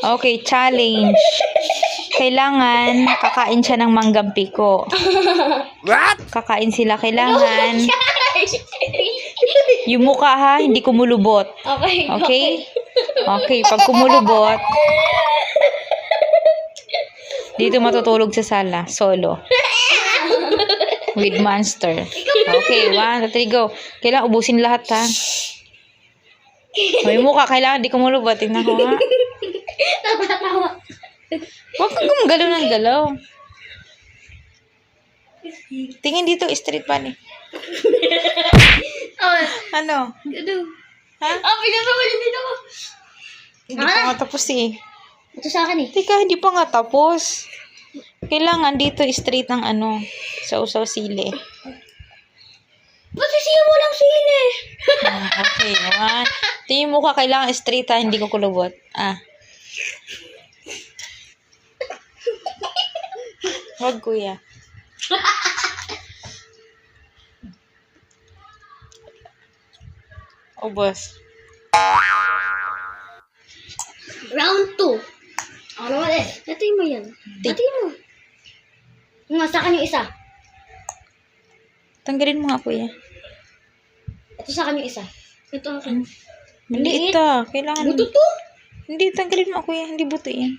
Okay, challenge. Kailangan kakain siya ng manggang piko. What? Kakain sila. Kailangan yung mukha ha, hindi kumulubot. Okay. Okay? Okay, pag kumulubot, dito matutulog sa sala. Solo. With monster. Okay, 1, 2, 3, go. Kailangan ubusin lahat ha. May mukha, kailangan di kumulubot. Tingnan ko ha. Natatawa. Huwag kang gumagalaw ng galaw. Tingin dito, straight pa ni. Oh, Ano? ano? Ha? Pinasawal din ako. Hindi pa nga tapos eh. Ito sa akin eh. Teka, hindi pa nga tapos. Kailangan dito straight ng ano, sausaw sili. Ba't siya walang sine? Okay, naman. Tingin mo ka, kailangan straight ha, hindi ko kulubot. Wag kuya. Ubos. Round 2. Ano naman eh? Dating mo yan. Dating mo. Nga, sa akin yung isa. Tanggalin mo nga kuya. Ito sa akin yung isa. Ito akin. Hindi ito. Kailangan. Buto to? Hindi, tanggalin mo kuya. Hindi buto yan.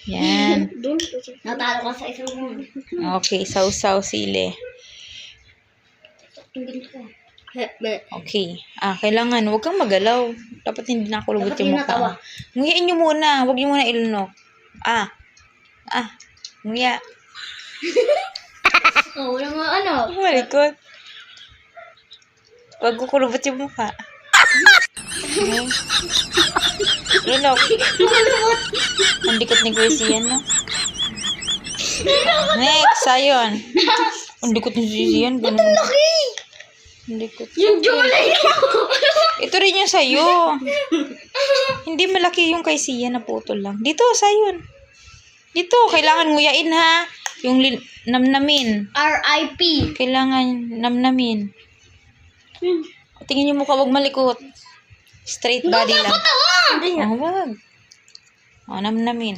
Yan. Doon. Natalo ka sa isang round. Okay, sausaw sili. Tingin ko. Okay. Kailangan, huwag kang magalaw. Dapat hindi nakulubot Dapat yung hindi natawa. mukha. Nguyain nyo muna. Huwag nyo muna ilunok. Nguya. Oh, wala nga ano. Malikot. Huwag kukulubot yung mukha. Okay. Lunok. Ang dikot ni Gracie yan, no? Next, sayon. Ang dikot ni Gracie yan. Ganun. Ang dikot. Yung July na Ito rin yung sayo. Hindi malaki yung kay Sia na putol lang. Dito, sayon. Dito, kailangan nguyain ha. Yung namnamin. R.I.P. Kailangan namnamin. Tingin yung mukha, wag malikot. Straight body lang. Hindi nga. Wag. Namnamin.